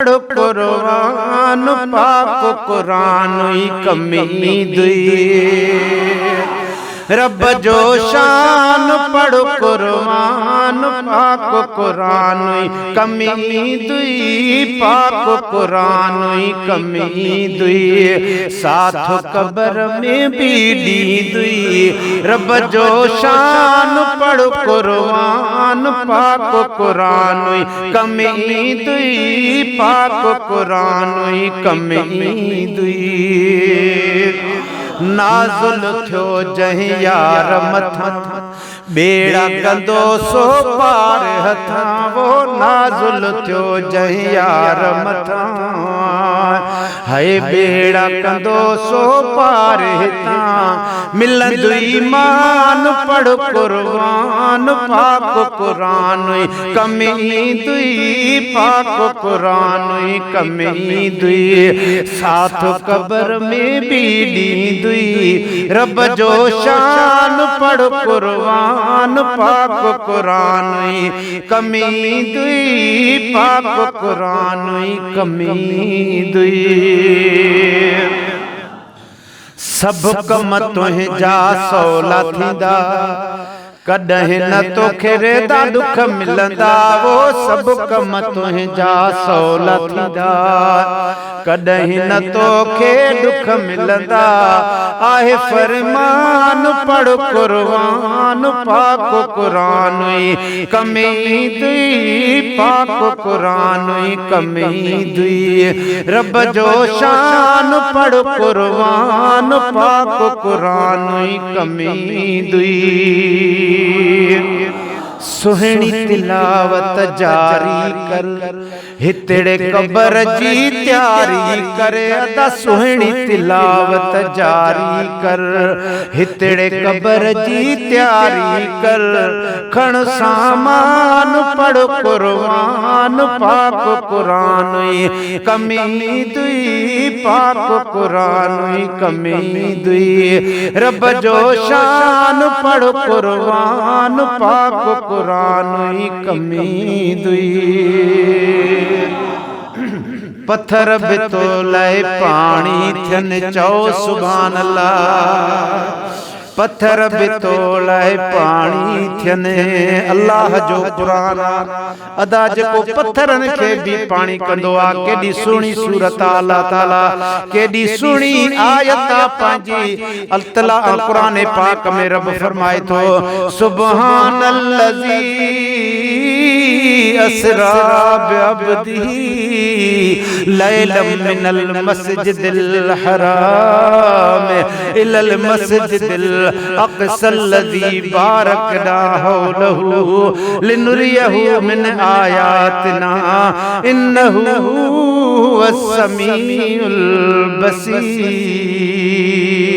कुरान पाक कुरान कमी दुई रब जो शान पढ़ो कुरान पाक कुरान कमी दुई पाक कुरान कमी दुई साथ कब्र में बीड़ी दुई रब जो शान पढ़ो कुरान पाक कुरान कमी दुई पाक कुरान कमी दुई नाज़ुल थियो जहीं यार मथा बेड़ा कंदो सो पार हथा वो नाज़ुल थियो जहीं यार मथा है बेड़ा कंदो सो पार हथा मिलंदो ईमान पढ़ कुरान पाक कुरान कमी दुई पाक कुरान कमी दुई साथ कब्र में बीड़ी दुई रब जो शान पढ़ कुरान पाक कुरान कमी दुई पाक कुरान कमी दुई सब कम तुह जा सौला थींदा कॾहिं न तोखे रेदा दुख मिलंदा वो सब कम तुह जा सौला थींदा कॾहिं न तोखे दुख मिलंदा आहे फरमान पढ़ कुरान पाक कुरान कमी दुई पाक कुरान कमी दुई रब जो शान पढ़ कुरान पाक कुरान कमी दुई सुहिणी तिलावत जारी कर हितड़े कब्र जी तैयारी करे अदा सुहिणी तिलावत जारी कर हितड़े कब्र जी तैयारी कर खण सामान पढ़ कुरान पाक कुरान कमी दुई पाक कुरान कमी दुई रब जो शान पढ़ कुरान पाक कुरान कमी दुई पत्थर बितोले पानी थियन चौ सुभान अल्लाह पत्थर बितोले पानी थियन अल्लाह जो कुरान अदा जेको पत्थरन के भी पानी कंदो आ केडी सुणी सूरत अल्लाह ताला केडी सुणी आयत पंहिंजी अल्लाह कुरान पाक में रब फरमाए तो सुब्हानल्लज़ी अस्रा बिअब्दिही लैलम मिनल मस्जिदिल हराम इलल मस्जिदिल अक़सल्लज़ी बारकना हौलहु लिनुरियहु मिन आयातिना इन्नहु हुवस्समीउल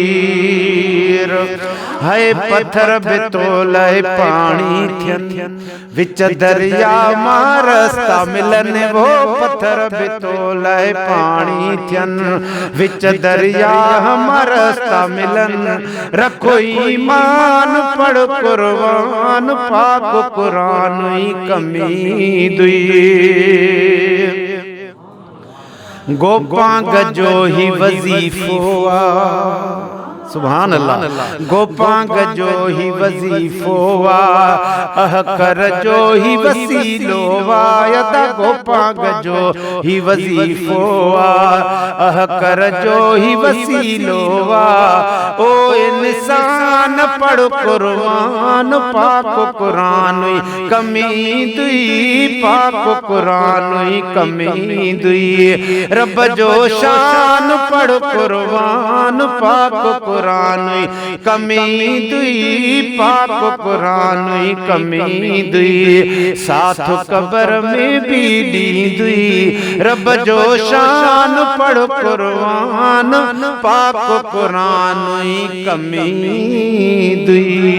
बसीर है पत्थर बितोले पानी थियन विच दरिया मां रास्ता मिलन वो पत्थर बितोले पानी थियन विच दरिया मां रास्ता मिलन रखो ईमान पढ़ कुरान पाक कुरान कमी दुई गोपांग जो ही वजीफो सुभान अल्लाह गोपांग जो ही वजीफो अहकर जो ही वसीलो यदा गोपांग जो ही वजीफो अहकर जो ही वसीलो ओ इंसान पढ़ कुरान पाक कुरान कमी दुई पाक कुरान कमी दुई रब जो शान पढ़ कुरान पाक कुरान कमी दुई पाक कुरान कमी दुई साथ कब्र में बीड़ी दुई रब जो शान पढ़ कुरान पाक कुरान कमी दुई।